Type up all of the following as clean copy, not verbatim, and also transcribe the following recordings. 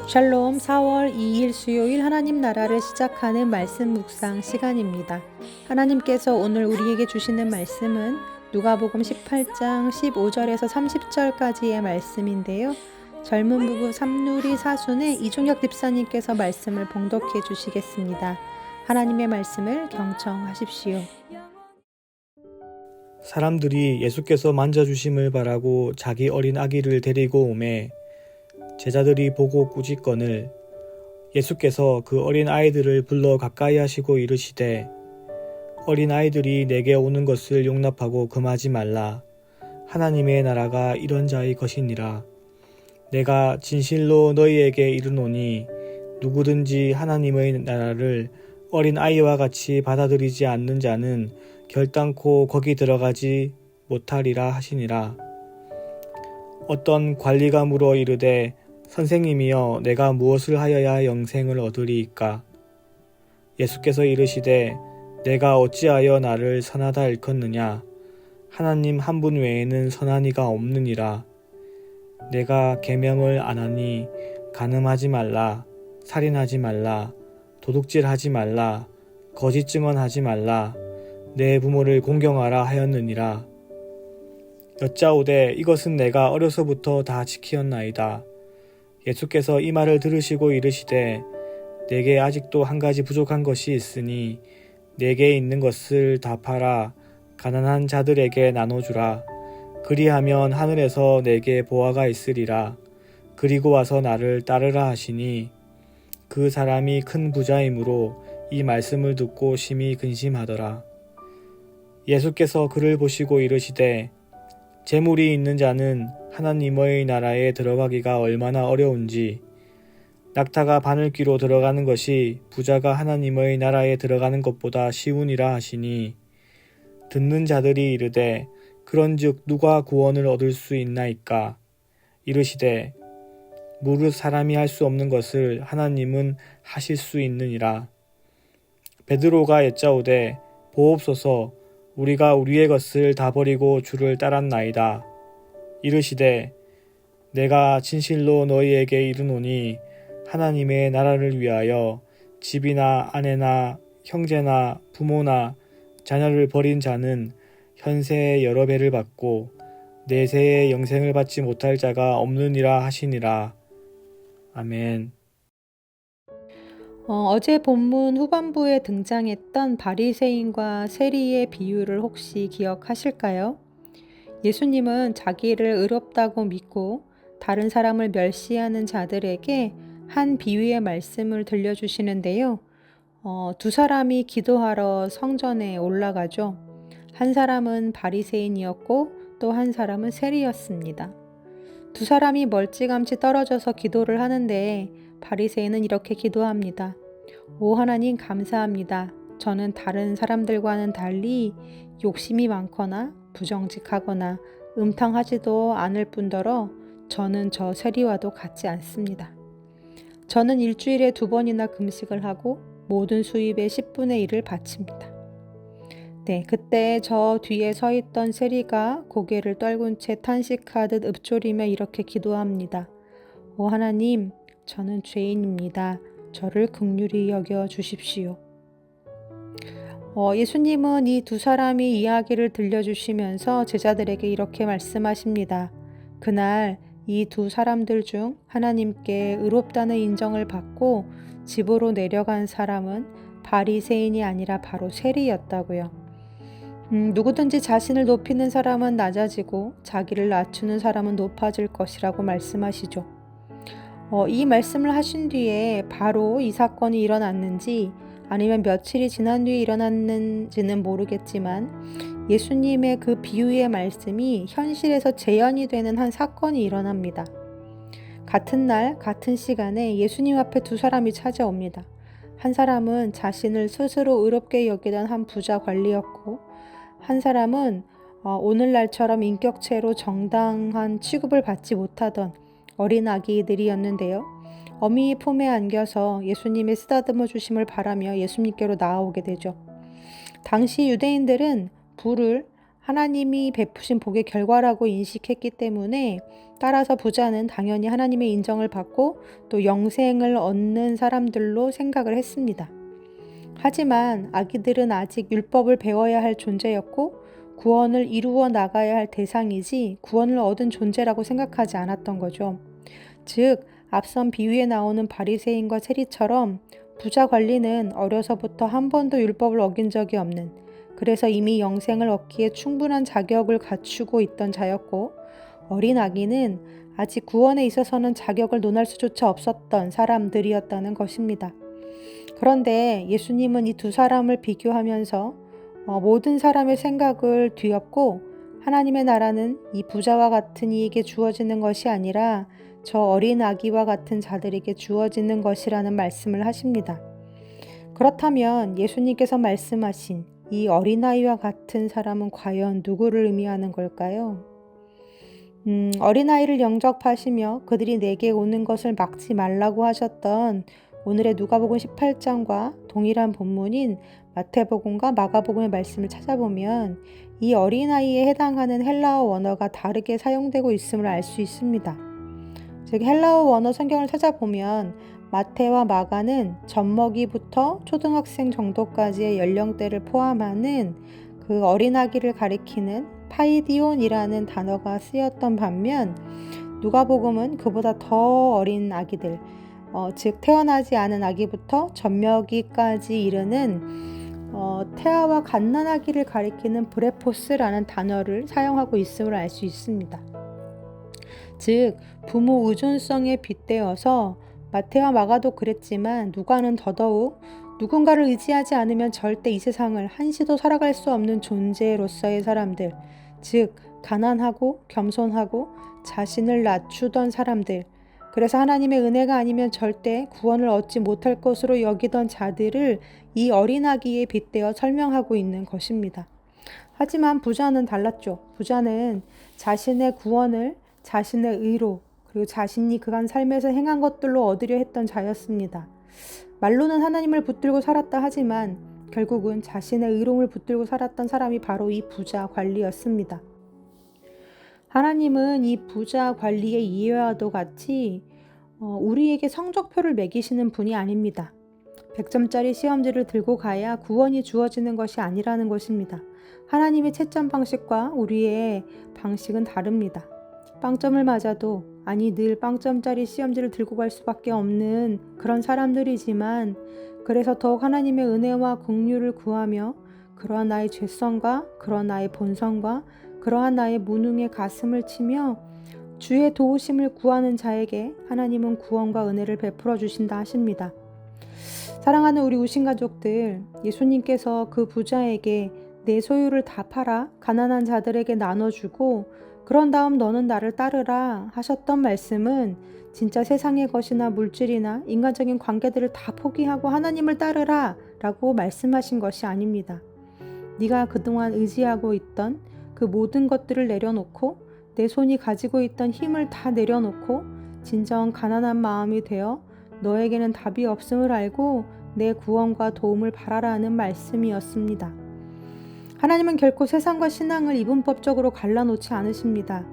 샬롬. 4월 2일 수요일 하나님 나라를 시작하는 말씀 묵상 시간입니다. 하나님께서 오늘 우리에게 주시는 말씀은 누가복음 18장 15절에서 30절까지의 말씀인데요. 젊은 부부 삼누리 사순의 이종혁 집사님께서 말씀을 봉독해 주시겠습니다. 하나님의 말씀을 경청하십시오. 사람들이 예수께서 만져주심을 바라고 자기 어린 아기를 데리고 오매 제자들이 보고 꾸짖거늘 예수께서 그 어린 아이들을 불러 가까이 하시고 이르시되 어린 아이들이 내게 오는 것을 용납하고 금하지 말라. 하나님의 나라가 이런 자의 것이니라. 내가 진실로 너희에게 이르노니 누구든지 하나님의 나라를 어린 아이와 같이 받아들이지 않는 자는 결단코 거기 들어가지 못하리라 하시니라. 어떤 관리가 물어 이르되 선생님이여 내가 무엇을 하여야 영생을 얻으리이까? 예수께서 이르시되 내가 어찌하여 나를 선하다 일컫느냐? 하나님 한 분 외에는 선한 이가 없느니라. 내가 계명을 안 하니 간음하지 말라, 살인하지 말라, 도둑질하지 말라, 거짓 증언하지 말라, 내 부모를 공경하라 하였느니라. 여짜오되 이것은 내가 어려서부터 다 지키었나이다. 예수께서 이 말을 들으시고 이르시되 내게 아직도 한 가지 부족한 것이 있으니 내게 있는 것을 다 팔아 가난한 자들에게 나눠주라. 그리하면 하늘에서 내게 보화가 있으리라. 그리고 와서 나를 따르라 하시니 그 사람이 큰 부자이므로 이 말씀을 듣고 심히 근심하더라. 예수께서 그를 보시고 이르시되 재물이 있는 자는 하나님의 나라에 들어가기가 얼마나 어려운지 낙타가 바늘귀로 들어가는 것이 부자가 하나님의 나라에 들어가는 것보다 쉬우니라 하시니 듣는 자들이 이르되 그런즉 누가 구원을 얻을 수 있나이까? 이르시되 무릇 사람이 할 수 없는 것을 하나님은 하실 수 있느니라. 베드로가 여짜오되 보옵소서 우리가 우리의 것을 다 버리고 주를 따랐나이다. 이르시되 내가 진실로 너희에게 이르노니 하나님의 나라를 위하여 집이나 아내나 형제나 부모나 자녀를 버린 자는 현세에 여러 배를 받고 내세에 영생을 받지 못할 자가 없느니라 하시니라. 아멘. 어제 본문 후반부에 등장했던 바리새인과 세리의 비유를 혹시 기억하실까요? 예수님은 자기를 의롭다고 믿고 다른 사람을 멸시하는 자들에게 한 비유의 말씀을 들려주시는데요. 두 사람이 기도하러 성전에 올라가죠. 한 사람은 바리새인이었고 또 한 사람은 세리였습니다. 두 사람이 멀찌감치 떨어져서 기도를 하는데 바리새인은 이렇게 기도합니다. 오 하나님 감사합니다. 저는 다른 사람들과는 달리 욕심이 많거나 부정직하거나 음탕하지도 않을 뿐더러 저는 저 세리와도 같지 않습니다. 저는 일주일에 2번이나 금식을 하고 모든 수입의 10분의 1을 바칩니다. 네, 그때 저 뒤에 서 있던 세리가 고개를 떨군 채 탄식하듯 읊조리며 이렇게 기도합니다. 오 하나님, 저는 죄인입니다. 저를 긍휼히 여겨 주십시오. 예수님은 이 두 사람이 이야기를 들려주시면서 제자들에게 이렇게 말씀하십니다. 그날 이 두 사람들 중 하나님께 의롭다는 인정을 받고 집으로 내려간 사람은 바리새인이 아니라 바로 세리였다고요. 누구든지 자신을 높이는 사람은 낮아지고 자기를 낮추는 사람은 높아질 것이라고 말씀하시죠. 이 말씀을 하신 뒤에 바로 이 사건이 일어났는지 아니면 며칠이 지난 뒤에 일어났는지는 모르겠지만 예수님의 그 비유의 말씀이 현실에서 재현이 되는 한 사건이 일어납니다. 같은 날 같은 시간에 예수님 앞에 두 사람이 찾아옵니다. 한 사람은 자신을 스스로 의롭게 여기던 한 부자 관리였고 한 사람은 오늘날처럼 인격체로 정당한 취급을 받지 못하던 어린 아기들이었는데요. 어미의 품에 안겨서 예수님의 쓰다듬어 주심을 바라며 예수님께로 나아오게 되죠. 당시 유대인들은 불을 하나님이 베푸신 복의 결과라고 인식했기 때문에 따라서 부자는 당연히 하나님의 인정을 받고 또 영생을 얻는 사람들로 생각을 했습니다. 하지만 아기들은 아직 율법을 배워야 할 존재였고 구원을 이루어 나가야 할 대상이지 구원을 얻은 존재라고 생각하지 않았던 거죠. 즉, 앞선 비유에 나오는 바리새인과 세리처럼 부자 관리는 어려서부터 한 번도 율법을 어긴 적이 없는, 그래서 이미 영생을 얻기에 충분한 자격을 갖추고 있던 자였고, 어린 아기는 아직 구원에 있어서는 자격을 논할 수조차 없었던 사람들이었다는 것입니다. 그런데 예수님은 이 두 사람을 비교하면서 모든 사람의 생각을 뒤엎고 하나님의 나라는 이 부자와 같은 이에게 주어지는 것이 아니라 저 어린 아기와 같은 자들에게 주어지는 것이라는 말씀을 하십니다. 그렇다면 예수님께서 말씀하신 이 어린아이와 같은 사람은 과연 누구를 의미하는 걸까요? 어린아이를 영접하시며 그들이 내게 오는 것을 막지 말라고 하셨던 오늘의 누가복음 18장과 동일한 본문인 마태복음과 마가복음의 말씀을 찾아보면 이 어린아이에 해당하는 헬라어 원어가 다르게 사용되고 있음을 알 수 있습니다. 즉 헬라어 원어 성경을 찾아보면 마태와 마가는 젖먹이부터 초등학생 정도까지의 연령대를 포함하는 그 어린아기를 가리키는 파이디온이라는 단어가 쓰였던 반면 누가복음은 그보다 더 어린 아기들, 즉 태어나지 않은 아기부터 젖먹이까지 이르는 태아와 갓난아기를 가리키는 브레포스라는 단어를 사용하고 있음을 알 수 있습니다. 즉 부모 의존성에 빗대어서 마태와 마가도 그랬지만 누가는 더더욱 누군가를 의지하지 않으면 절대 이 세상을 한시도 살아갈 수 없는 존재로서의 사람들, 즉 가난하고 겸손하고 자신을 낮추던 사람들, 그래서 하나님의 은혜가 아니면 절대 구원을 얻지 못할 것으로 여기던 자들을 이 어린아기에 빗대어 설명하고 있는 것입니다. 하지만 부자는 달랐죠. 부자는 자신의 구원을 자신의 의로 그리고 자신이 그간 삶에서 행한 것들로 얻으려 했던 자였습니다. 말로는 하나님을 붙들고 살았다 하지만 결국은 자신의 의로움을 붙들고 살았던 사람이 바로 이 부자 관리였습니다. 하나님은 이 부자 관리의 이해와도 같이 우리에게 성적표를 매기시는 분이 아닙니다. 100점짜리 시험지를 들고 가야 구원이 주어지는 것이 아니라는 것입니다. 하나님의 채점 방식과 우리의 방식은 다릅니다. 빵점을 맞아도 늘 빵점짜리 시험지를 들고 갈 수밖에 없는 그런 사람들이지만 그래서 더욱 하나님의 은혜와 긍휼을 구하며 그러한 나의 죄성과 그러한 나의 본성과 그러한 나의 무능의 가슴을 치며 주의 도우심을 구하는 자에게 하나님은 구원과 은혜를 베풀어 주신다 하십니다. 사랑하는 우리 우신 가족들, 예수님께서 그 부자에게 내 소유를 다 팔아 가난한 자들에게 나눠주고 그런 다음 너는 나를 따르라 하셨던 말씀은 진짜 세상의 것이나 물질이나 인간적인 관계들을 다 포기하고 하나님을 따르라 라고 말씀하신 것이 아닙니다. 네가 그동안 의지하고 있던 그 모든 것들을 내려놓고 내 손이 가지고 있던 힘을 다 내려놓고 진정 가난한 마음이 되어 너에게는 답이 없음을 알고 내 구원과 도움을 바라라는 말씀이었습니다. 하나님은 결코 세상과 신앙을 이분법적으로 갈라놓지 않으십니다.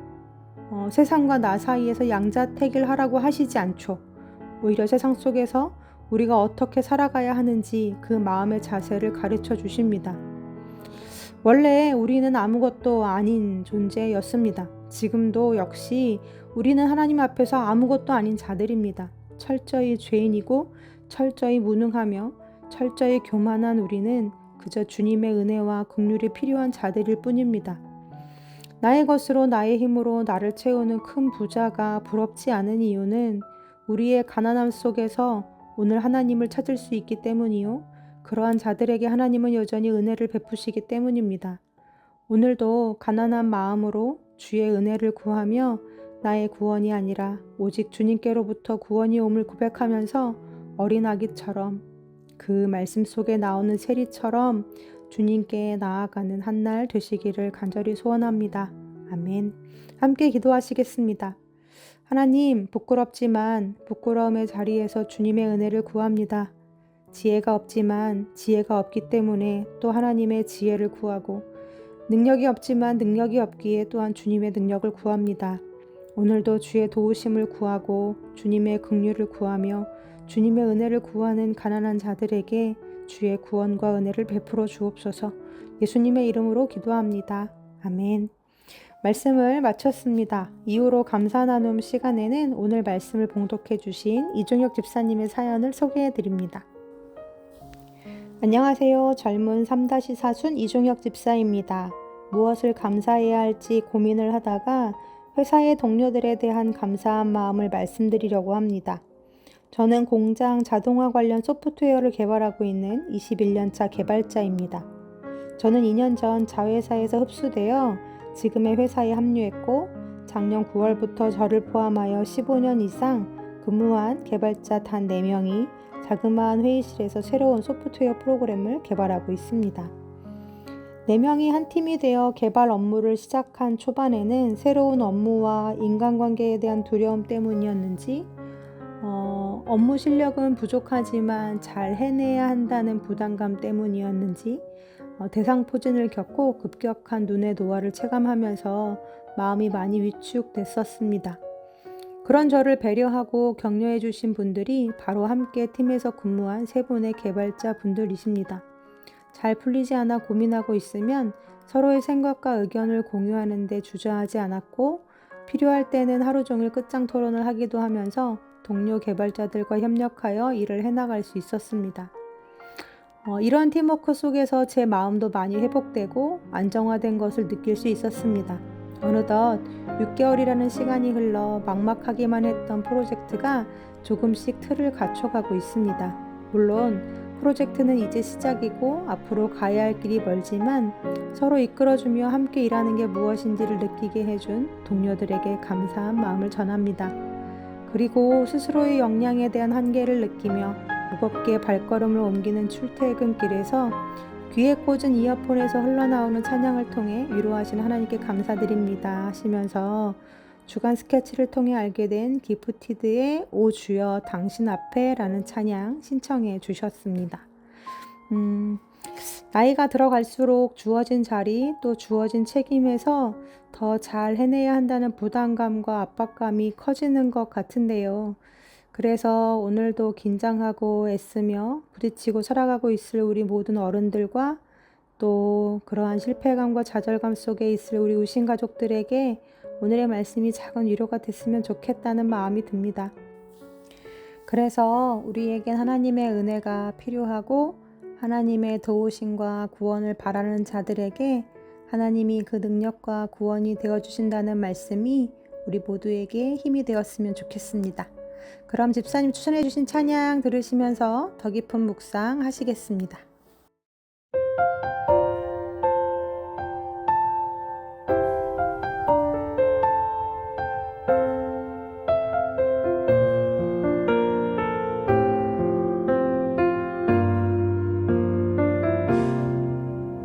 세상과 나 사이에서 양자택일하라고 하시지 않죠. 오히려 세상 속에서 우리가 어떻게 살아가야 하는지 그 마음의 자세를 가르쳐 주십니다. 원래 우리는 아무것도 아닌 존재였습니다. 지금도 역시 우리는 하나님 앞에서 아무것도 아닌 자들입니다. 철저히 죄인이고 철저히 무능하며 철저히 교만한 우리는 그저 주님의 은혜와 긍휼이 필요한 자들일 뿐입니다. 나의 것으로 나의 힘으로 나를 채우는 큰 부자가 부럽지 않은 이유는 우리의 가난함 속에서 오늘 하나님을 찾을 수 있기 때문이요. 그러한 자들에게 하나님은 여전히 은혜를 베푸시기 때문입니다. 오늘도 가난한 마음으로 주의 은혜를 구하며 나의 구원이 아니라 오직 주님께로부터 구원이 옴을 고백하면서 어린아기처럼 그 말씀 속에 나오는 세리처럼 주님께 나아가는 한날 되시기를 간절히 소원합니다. 아멘. 함께 기도하시겠습니다. 하나님, 부끄럽지만 부끄러움의 자리에서 주님의 은혜를 구합니다. 지혜가 없지만 지혜가 없기 때문에 또 하나님의 지혜를 구하고 능력이 없지만 능력이 없기에 또한 주님의 능력을 구합니다. 오늘도 주의 도우심을 구하고 주님의 긍휼을 구하며 주님의 은혜를 구하는 가난한 자들에게 주의 구원과 은혜를 베풀어 주옵소서. 예수님의 이름으로 기도합니다. 아멘. 말씀을 마쳤습니다. 이후로 감사 나눔 시간에는 오늘 말씀을 봉독해 주신 이종혁 집사님의 사연을 소개해 드립니다. 안녕하세요. 젊은 3-4순 이종혁 집사입니다. 무엇을 감사해야 할지 고민을 하다가 회사의 동료들에 대한 감사한 마음을 말씀드리려고 합니다. 저는 공장 자동화 관련 소프트웨어를 개발하고 있는 21년차 개발자입니다. 저는 2년 전 자회사에서 흡수되어 지금의 회사에 합류했고 작년 9월부터 저를 포함하여 15년 이상 근무한 개발자 단 4명이 자그마한 회의실에서 새로운 소프트웨어 프로그램을 개발하고 있습니다. 4명이 한 팀이 되어 개발 업무를 시작한 초반에는 새로운 업무와 인간관계에 대한 두려움 때문이었는지 업무 실력은 부족하지만 잘 해내야 한다는 부담감 때문이었는지 대상포진을 겪고 급격한 눈의 노화를 체감하면서 마음이 많이 위축됐었습니다. 그런 저를 배려하고 격려해 주신 분들이 바로 함께 팀에서 근무한 3분의 개발자 분들이십니다. 잘 풀리지 않아 고민하고 있으면 서로의 생각과 의견을 공유하는 데 주저하지 않았고 필요할 때는 하루 종일 끝장 토론을 하기도 하면서 동료 개발자들과 협력하여 일을 해나갈 수 있었습니다. 이런 팀워크 속에서 제 마음도 많이 회복되고 안정화된 것을 느낄 수 있었습니다. 어느덧 6개월이라는 시간이 흘러 막막하기만 했던 프로젝트가 조금씩 틀을 갖춰가고 있습니다. 물론 프로젝트는 이제 시작이고 앞으로 가야 할 길이 멀지만 서로 이끌어주며 함께 일하는 게 무엇인지를 느끼게 해준 동료들에게 감사한 마음을 전합니다. 그리고 스스로의 역량에 대한 한계를 느끼며 무겁게 발걸음을 옮기는 출퇴근길에서 귀에 꽂은 이어폰에서 흘러나오는 찬양을 통해 위로하신 하나님께 감사드립니다 하시면서 주간 스케치를 통해 알게 된 기프티드의 오 주여 당신 앞에 라는 찬양 신청해 주셨습니다. 나이가 들어갈수록 주어진 자리 또 주어진 책임에서 더 잘 해내야 한다는 부담감과 압박감이 커지는 것 같은데요. 그래서 오늘도 긴장하고 애쓰며 부딪히고 살아가고 있을 우리 모든 어른들과 또 그러한 실패감과 좌절감 속에 있을 우리 우신 가족들에게 오늘의 말씀이 작은 위로가 됐으면 좋겠다는 마음이 듭니다. 그래서 우리에겐 하나님의 은혜가 필요하고 하나님의 도우심과 구원을 바라는 자들에게 하나님이 그 능력과 구원이 되어주신다는 말씀이 우리 모두에게 힘이 되었으면 좋겠습니다. 그럼 집사님 추천해 주신 찬양 들으시면서 더 깊은 묵상 하시겠습니다.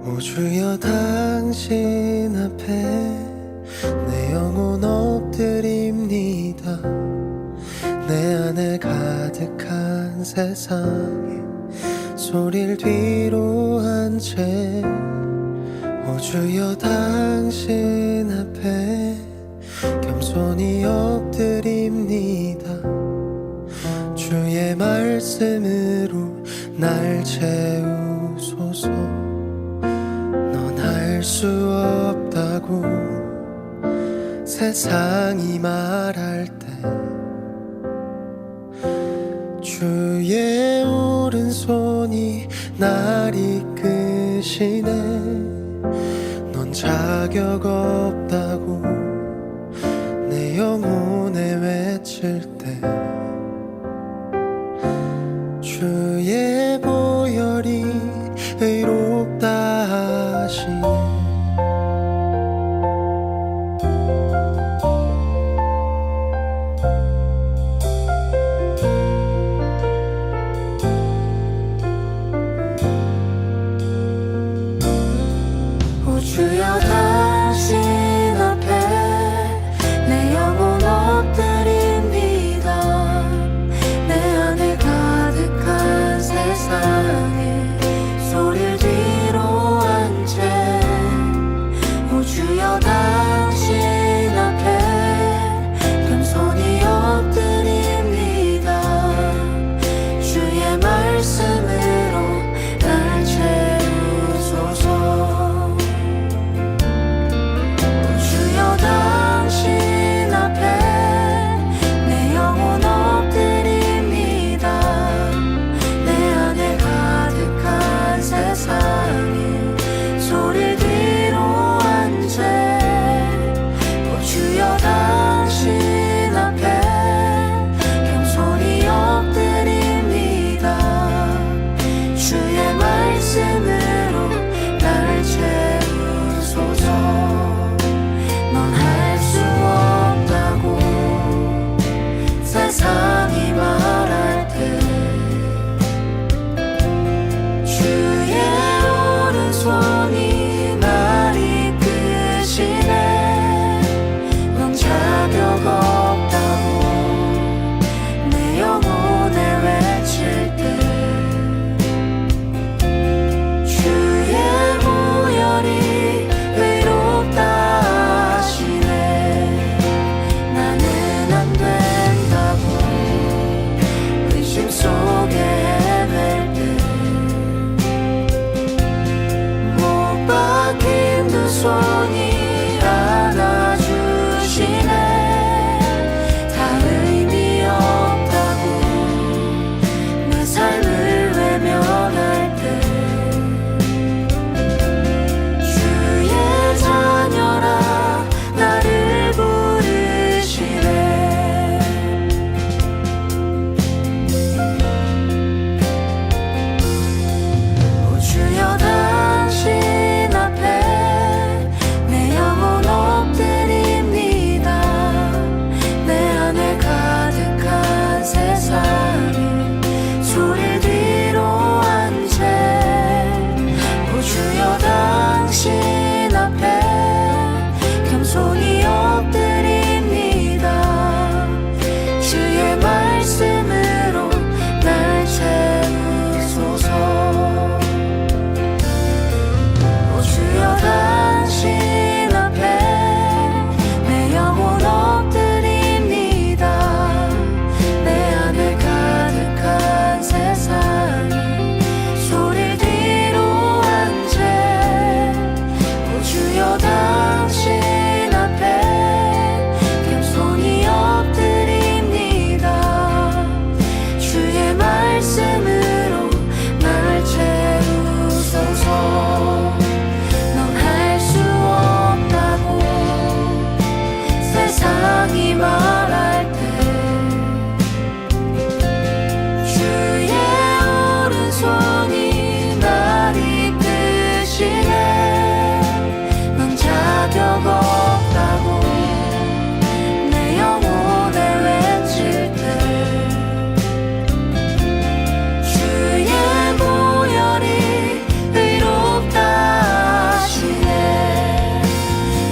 오 주여 당신 앞에 내 영혼 엎드립니다. 내 안에 가득한 세상에 소리를 뒤로 한 채 오 주여 당신 앞에 겸손히 엎드립니다. 주의 말씀으로 날 채우소서. 넌 할 수 없다고 세상이 말할 때 주의 오른손이 날 이끄시네. 넌 자격 없다고 내 영혼에 외칠 때 주의 보혈이 의롭다 하시네. 주여 당신 앞에 내 영혼 엎드립니다. 주의 말씀으로 날 채우소서. 오 주여 당신 앞에 내 영혼 엎드립니다. 내 안에 가득한 세상이 소리를 뒤로한채 오 주여 당신 앞에 겸손히 엎드립니다. 주의 말씀으로 날 채우소서. 넌 할 수 없다고 세상이 말할 때 주의 오른손이 날 이끄시네. 넌 자격 없다고 내 영혼에 외칠 때 주의 보혈이 의롭다 하시네.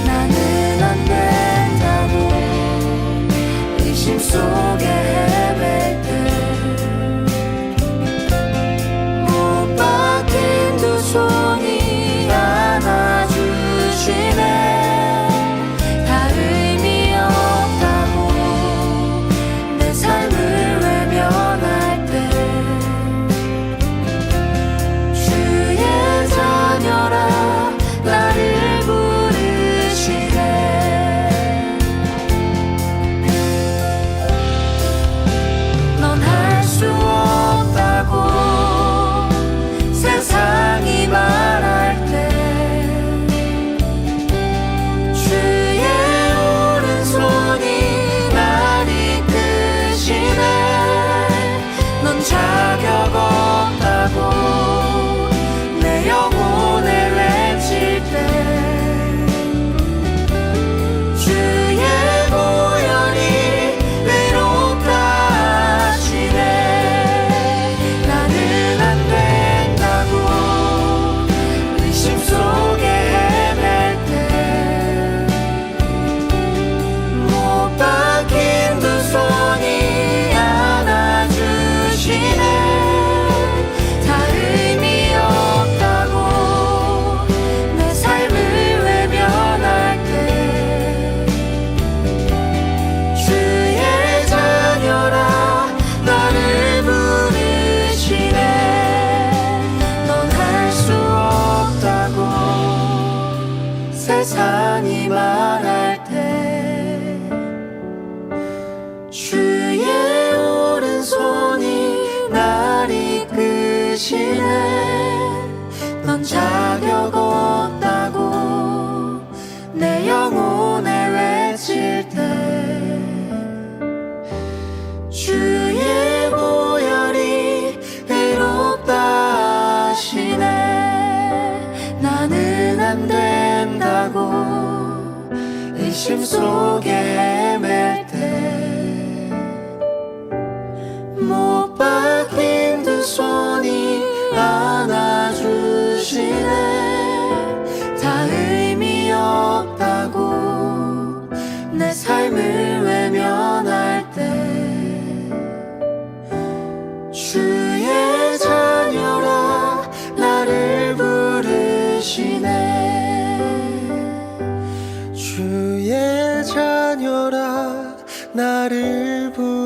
나는 안 된다고 의심 속에 헤맬 때 못 박힌 두 손이 안아주시네. 다 의미 없다고 내 삶을 외면할 때 주의 자녀라 나를 부르시네. 넌 할 수 없다고 세상이 말할 때 주의 오른손이 날 이끄시네. 넌 자격 없다고 내 영혼에 외칠 때 주의 보혈이 의롭다 하시네. 나는 안 된다고 의심 속에 헤맬 때 못 박힌 두 손이 안아주시네. 다 의미 없다고 내 삶을 외면할 때 주의 자녀라 나를 부르시네. 넌 할 수 없다고 세상이 말할 때 주의 오른손이 날 이끄시네. 넌 자격 없다고 내 영혼에 외칠 때 주의 보혈이 의롭다 하시네. 나는 안 된다고 의심 속에 헤맬 때 못 박힌 두 손이 안아주시네. 다 의미 없다고 내 삶을 외면할 때 주의 자녀라 나를 부르시네. 주의 자녀라 나를 부르시네.